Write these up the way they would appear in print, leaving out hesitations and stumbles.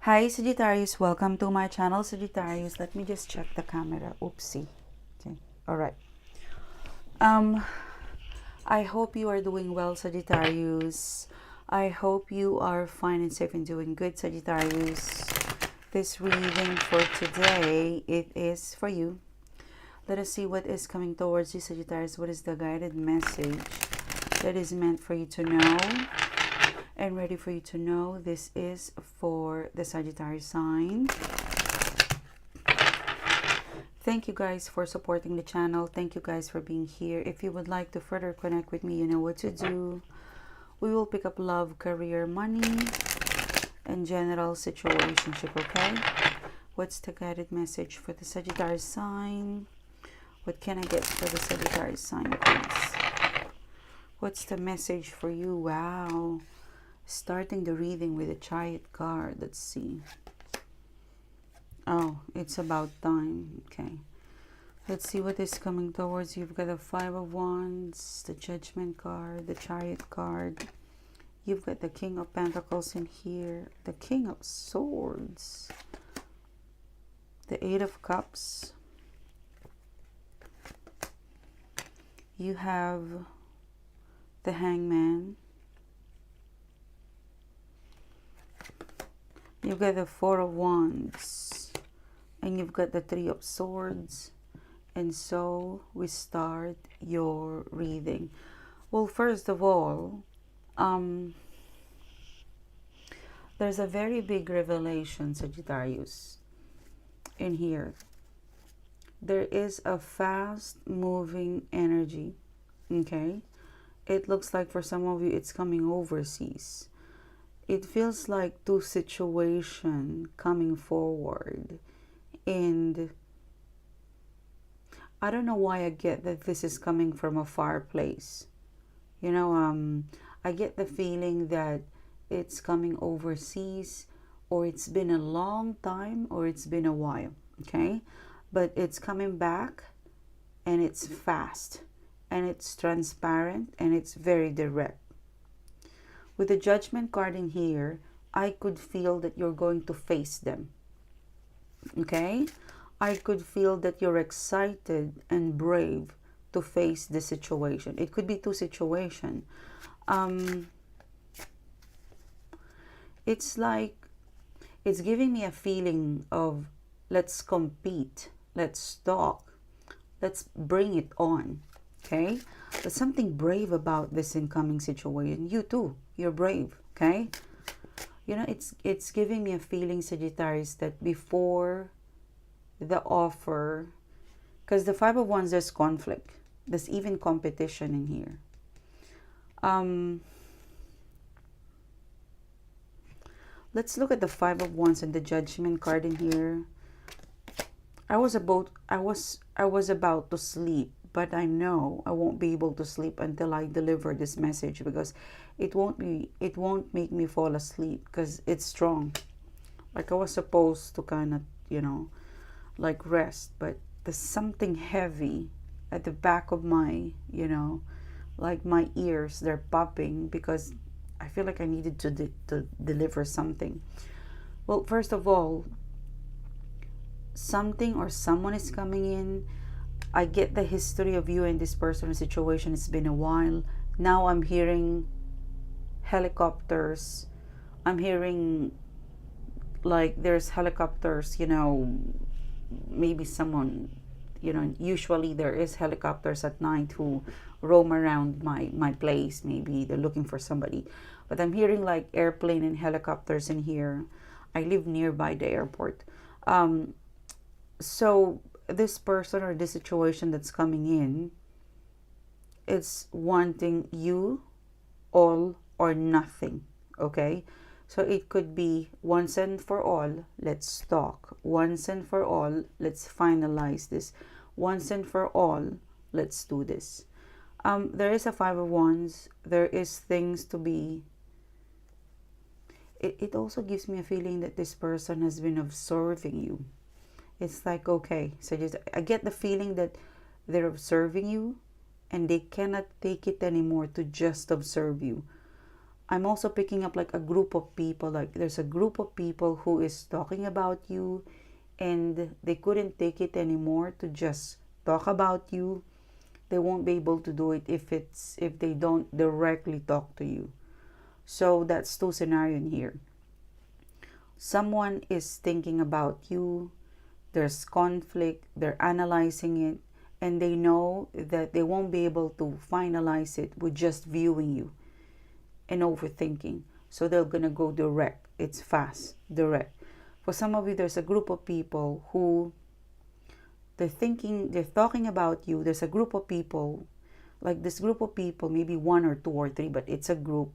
Hi Sagittarius, welcome to my channel Sagittarius. Let me just check the camera. Oopsie. Okay. All right. I hope you are doing well, Sagittarius. I hope you are fine and safe and doing good, Sagittarius. This reading for today, it is for you. Let us see what is coming towards you, Sagittarius. What is the guided message that is meant for you to know and ready for you to know? This is for the Sagittarius sign. Thank you guys for supporting the channel. Thank you guys for being here. If you would like to further connect with me, you know what to do. We will pick up love, career, money, and general situationship, okay? What's the guided message for the Sagittarius sign? What can I get for the Sagittarius sign, please? What's the message for you? Wow. Starting the reading with a Chariot card. Let's see. Oh, it's about time. Okay. Let's see what is coming towards you. You've got the Five of Wands, the Judgment card, the Chariot card. You've got the King of Pentacles in here, the King of Swords, the Eight of Cups. You have the Hangman. You've got the Four of Wands. And you've got the Three of Swords. And so we start your reading. Well, first of all, there's a very big revelation, Sagittarius, in here. There is a fast-moving energy, okay? It looks like for some of you, it's coming overseas. It feels like two situations coming forward. And I don't know why I get that this is coming from a far place. You know, I get the feeling that it's coming overseas, or it's been a long time, or it's been a while, okay? But it's coming back, and it's fast, and it's transparent, and it's very direct. With the Judgment card in here, I could feel that you're going to face them, okay? I could feel that you're excited and brave to face the situation. It could be two situations. It's like, it's giving me a feeling of, let's compete, let's talk, let's bring it on, okay? There's something brave about this incoming situation. You too, you're brave, okay? You know, it's giving me a feeling, Sagittarius, that before the offer, because the Five of Wands, there's conflict, there's even competition in here. Let's look at the Five of Wands and the Judgment card in here. I was about to sleep, but I know I won't be able to sleep until I deliver this message, because it won't make me fall asleep, because it's strong. Like I was supposed to kind of, you know, like rest, but there's something heavy at the back of my, you know, like my ears, they're popping, because I feel like I needed to deliver something. Well, first of all, something or someone is coming in. I get the history of you and this person situation. It's been a while. Now I'm hearing helicopters. I'm hearing like there's helicopters, you know, maybe someone, you know, usually there is helicopters at night who roam around my place. Maybe they're looking for somebody. But I'm hearing like airplane and helicopters in here. I live nearby the airport. So this person or this situation that's coming in, it's wanting you all or nothing, okay? So it could be once and for all, let's talk. Once and for all, let's finalize this. Once and for all, let's do this. There is a Five of Wands. There is things to be. It also gives me a feeling that this person has been observing you. It's like, okay, so I get the feeling that they're observing you and they cannot take it anymore to just observe you. I'm also picking up like a group of people, like there's a group of people who is talking about you, and they couldn't take it anymore to just talk about you. They won't be able to do it if they don't directly talk to you. So that's two scenario in here. Someone is thinking about you, there's conflict, they're analyzing it, and they know that they won't be able to finalize it with just viewing you and overthinking. So they're gonna go direct. It's fast, direct. For some of you, there's a group of people who they're talking about you. There's a group of people, like this group of people, maybe one or two or three, but it's a group,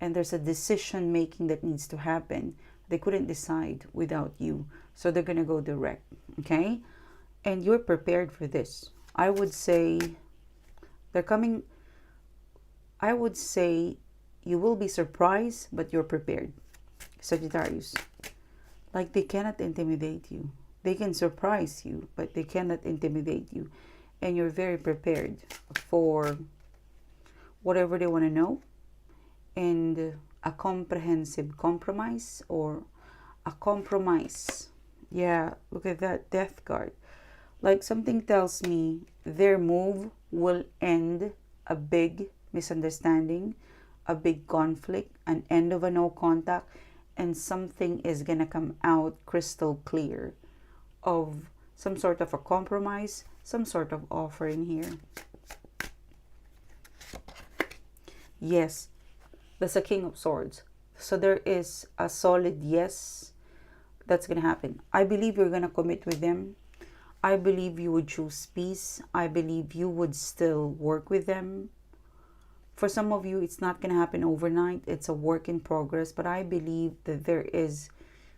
and there's a decision making that needs to happen. They couldn't decide without you, so they're gonna go direct. Okay, and you're prepared for this. I would say they're coming. I would say you will be surprised, but you're prepared, Sagittarius. Like they cannot intimidate you. They can surprise you, but they cannot intimidate you. And you're very prepared for whatever they want to know. And a comprehensive compromise or a compromise. Yeah, look at that death card. Like something tells me their move will end a big misunderstanding, a big conflict, an end of a no contact, and something is gonna come out crystal clear of some sort of a compromise, some sort of offer in here. Yes, that's a King of Swords. So there is a solid yes that's gonna happen. I believe you're gonna commit with them. I believe you would choose peace. I believe you would still work with them. For some of you, it's not going to happen overnight. It's a work in progress. But I believe that there is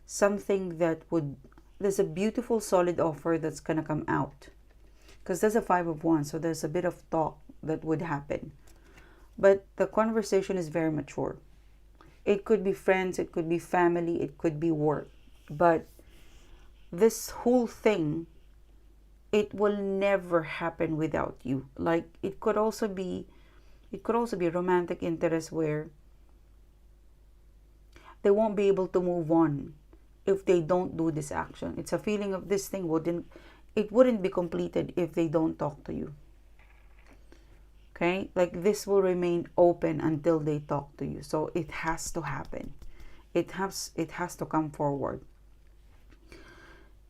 something there's a beautiful, solid offer that's going to come out. Because there's a 5 of Wands, so there's a bit of talk that would happen. But the conversation is very mature. It could be friends, it could be family, it could be work. But this whole thing, it will never happen without you. Like it could also be romantic interest where they won't be able to move on if they don't do this action. It's a feeling of this thing wouldn't be completed if they don't talk to you. Okay, like this will remain open until they talk to you. So it has to happen. It has to come forward.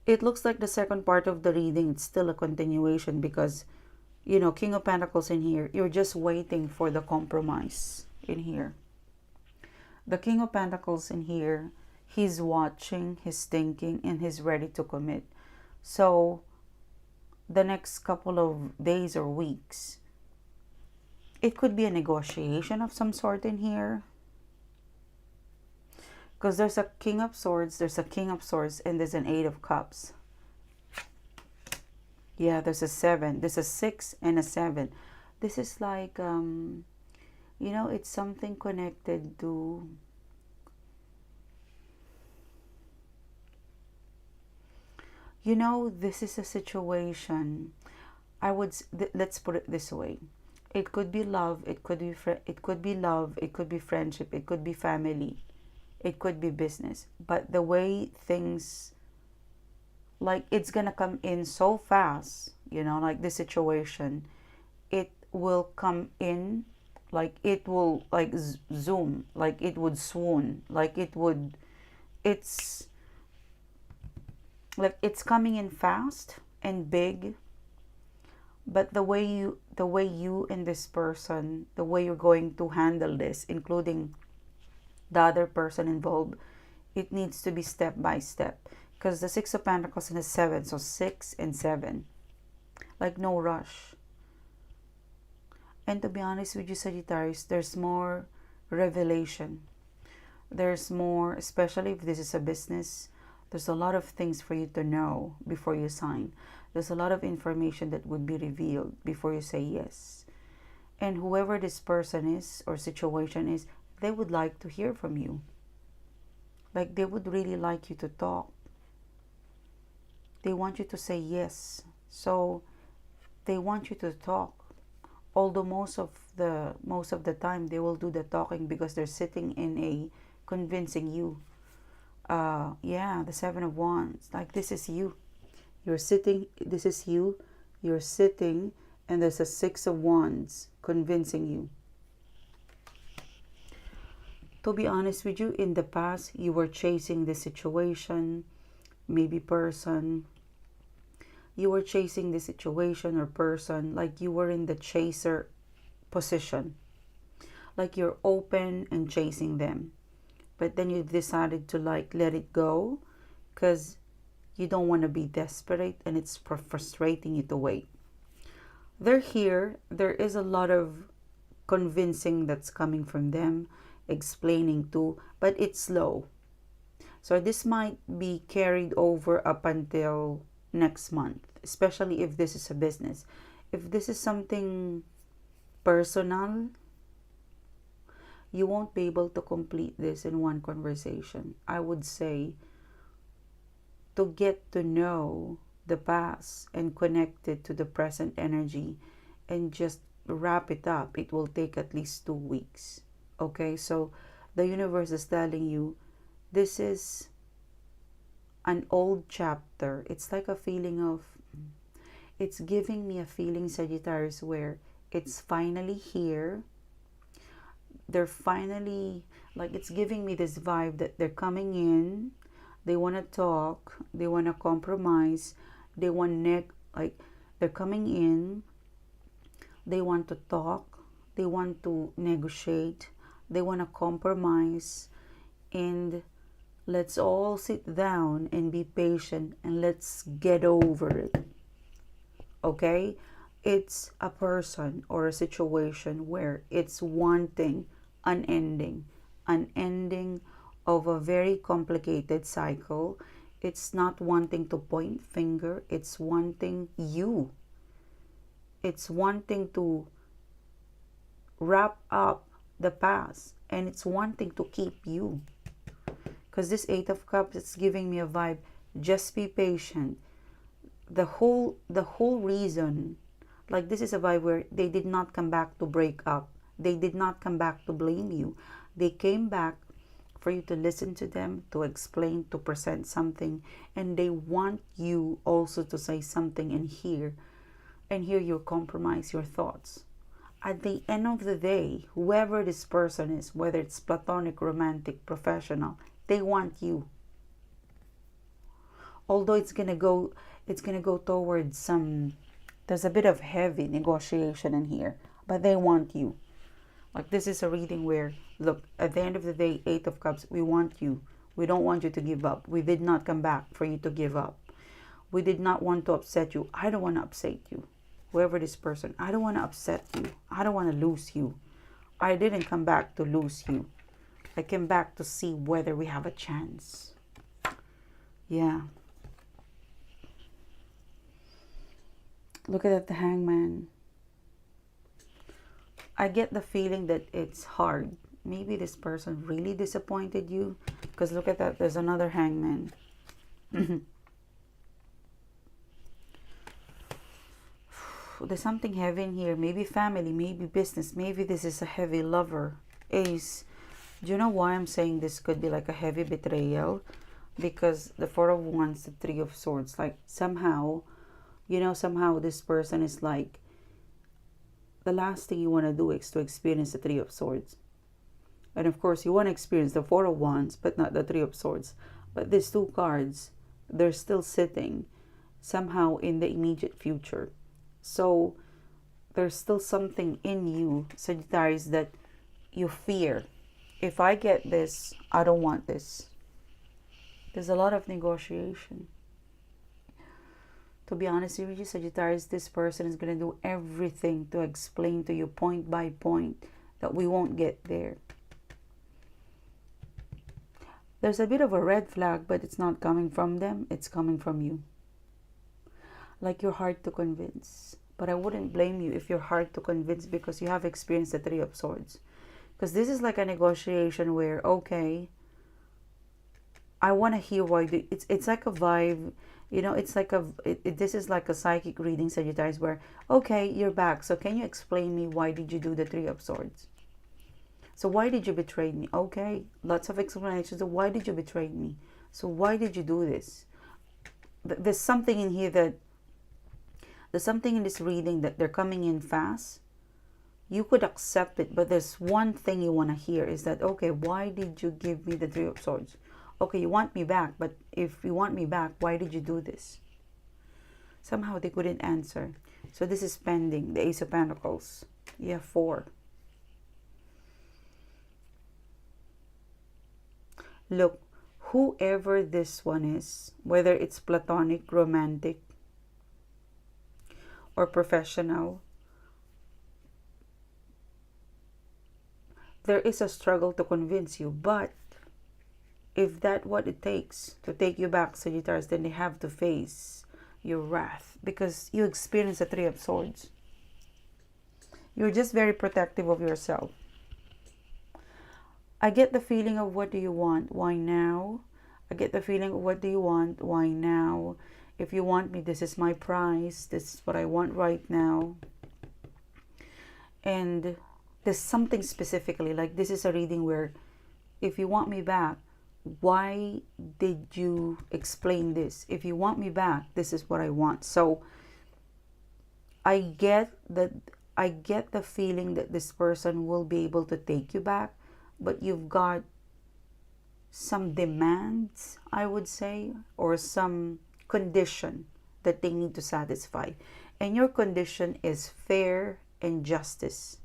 It looks like the second part of the reading, it's still a continuation because, you know, King of Pentacles in here, you're just waiting for the compromise in here. The King of Pentacles in here, he's watching, he's thinking, and he's ready to commit. So the next couple of days or weeks, it could be a negotiation of some sort in here. Because there's a King of Swords, there's a King of Swords, and there's an 8 of Cups. Yeah, there's a 7. There's a 6 and a 7. This is like, you know, it's something connected to... You know, this is a situation. Let's put it this way. It could be love. It could be love. It could be friendship. It could be family. It could be business. But the way things, like it's gonna come in so fast, you know, like this situation, it will come in, like it will like zoom, like it would swoon, like it's like it's coming in fast and big. But the way you and this person, the way you're going to handle this, including the other person involved, it needs to be step by step. Because the 6 of Pentacles and the 7, so 6 and 7. Like no rush. And to be honest with you, Sagittarius, there's more revelation. There's more, especially if this is a business, there's a lot of things for you to know before you sign. There's a lot of information that would be revealed before you say yes. And whoever this person is or situation is, they would like to hear from you. Like they would really like you to talk. They want you to say yes. So they want you to talk. Although most of the time they will do the talking because they're sitting in a convincing you. Yeah, the Seven of Wands. Like, this is you. You're sitting, this is you. You're sitting, and there's a Six of Wands convincing you. To be honest with you, in the past, you were chasing the situation, maybe person. You were chasing the situation or person, like you were in the chaser position. Like you're open and chasing them. But then you decided to like let it go because you don't want to be desperate and it's frustrating you to wait. They're here. There is a lot of convincing that's coming from them, explaining too, but it's slow. So this might be carried over up until next month, especially if this is a business. If this is something personal, you won't be able to complete this in one conversation. I would say to get to know the past and connect it to the present energy and just wrap it up, it will take at least 2 weeks. Okay, so the universe is telling you this is an old chapter. It's like a feeling of, it's giving me a feeling, Sagittarius, where it's finally here. They're finally, like, it's giving me this vibe that they're coming in. They want to talk. They want to compromise. They want like, they're coming in. They want to talk. They want to negotiate. They want to compromise. And let's all sit down and be patient and let's get over it. Okay? It's a person or a situation where it's wanting an ending of a very complicated cycle. It's not wanting to point finger. It's wanting you. It's wanting to wrap up the past, and it's wanting to keep you. Because this Eight of Cups, it's giving me a vibe. Just be patient. The whole reason, like, this is a vibe where they did not come back to break up. They did not come back to blame you. They came back for you to listen to them, to explain, to present something, and they want you also to say something and hear your compromise, your thoughts. At the end of the day, whoever this person is, whether it's platonic, romantic, professional, they want you. Although it's gonna go towards some, there's a bit of heavy negotiation in here, but they want you. Like, this is a reading where, look, at the end of the day, Eight of Cups, we want you. We don't want you to give up. We did not come back for you to give up. We did not want to upset you. I don't want to upset you. Whoever this person, I don't want to upset you. I don't want to lose you. I didn't come back to lose you. I came back to see whether we have a chance. Yeah. Look at the Hangman. I get the feeling that it's hard. Maybe this person really disappointed you. Because look at that. There's another Hangman. There's something heavy in here. Maybe family. Maybe business. Maybe this is a heavy lover. Ace. Do you know why I'm saying this could be like a heavy betrayal? Because the Four of Wands, the Three of Swords. Like, somehow, somehow this person is like, the last thing you want to do is to experience the Three of Swords. And of course, you want to experience the Four of Wands, but not the Three of Swords. But these two cards, they're still sitting somehow in the immediate future. So, there's still something in you, Sagittarius, that you fear. If I get this, I don't want this. There's a lot of negotiation. To be honest with you, Sagittarius, this person is going to do everything to explain to you point by point that we won't get there. There's a bit of a red flag, but it's not coming from them. It's coming from you. Like, you're hard to convince. But I wouldn't blame you if you're hard to convince because you have experienced the Three of Swords. Because this is like a negotiation where, okay, I want to hear why. It's like a vibe. You know, it's like this is like a psychic reading, Sagittarius, where, okay, you're back. So can you explain me why did you do the Three of Swords? So why did you betray me? Okay, lots of explanations. So why did you betray me? So why did you do this? There's something in here that, there's something in this reading that they're coming in fast. You could accept it, but there's one thing you want to hear is that, okay, why did you give me the Three of Swords? Okay, you want me back, but if you want me back, why did you do this? Somehow they couldn't answer. So this is pending, the Ace of Pentacles. You have 4. Look, whoever this one is, whether it's platonic, romantic, or professional, there is a struggle to convince you. But if that's what it takes to take you back, Sagittarius, then they have to face your wrath, because you experience the Three of Swords. You're just very protective of yourself. I get the feeling of, what do you want? Why now? I get the feeling of, what do you want? Why now? If you want me, this is my price. This is what I want right now. And there's something specifically, like this is a reading where, if you want me back, why did you explain this? If you want me back, this is what I want. So I get the feeling that this person will be able to take you back, but you've got some demands, I would say, or some condition that they need to satisfy. And your condition is fair and justice.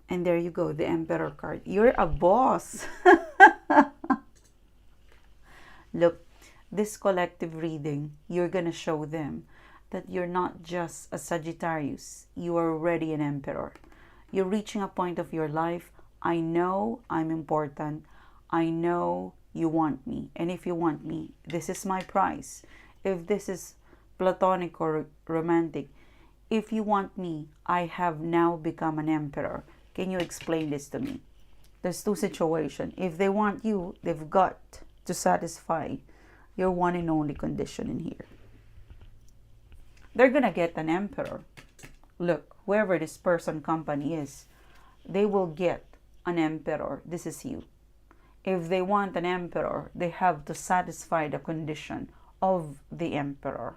And there you go, the Emperor card. You're a boss. Look, this collective reading, you're going to show them that you're not just a Sagittarius. You are already an Emperor. You're reaching a point of your life. I know I'm important. I know you want me. And if you want me, this is my price. If this is platonic or romantic, if you want me, I have now become an Emperor. Can you explain this to me? There's 2 situations. If they want you, they've got to satisfy your one and only condition in here. They're going to get an Emperor. Look, whoever this person company is, they will get an Emperor. This is you. If they want an Emperor, they have to satisfy the condition of the Emperor.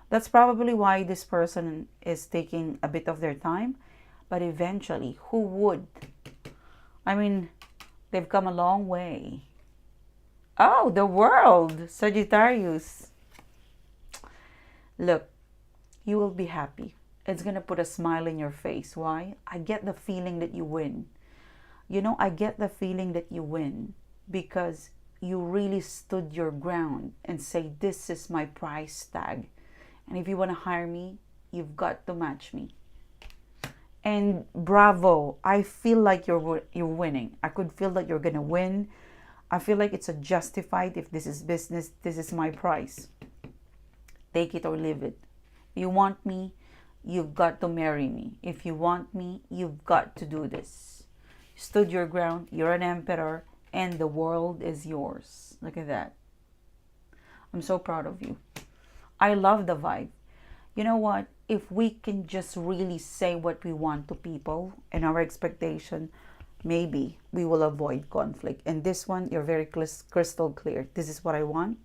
That's probably why this person is taking a bit of their time. But eventually, who would? I mean, they've come a long way. Oh, the World, Sagittarius. Look, you will be happy. It's going to put a smile in your face. Why? I get the feeling that you win. You know, I get the feeling that you win because you really stood your ground and say, this is my price tag. And if you want to hire me, you've got to match me. And bravo, I feel like you're winning. I could feel that you're going to win. I feel like it's a justified, if this is business, this is my price. Take it or leave it. You want me, you've got to marry me. If you want me, you've got to do this. You stood your ground, you're an Emperor, and the world is yours. Look at that. I'm so proud of you. I love the vibe. You know what? If we can just really say what we want to people and our expectation, maybe we will avoid conflict. And this one, you're very crystal clear. This is what I want,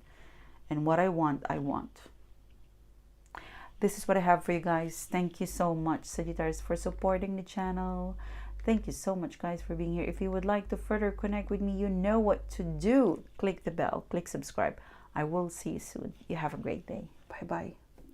and what I want, I want. This is what I have for you guys. Thank you so much, Sagittarius, for supporting the channel. Thank you so much, guys, for being here. If you would like to further connect with me, you know what to do. Click the bell, click subscribe. I will see you soon. You have a great day. Bye-bye.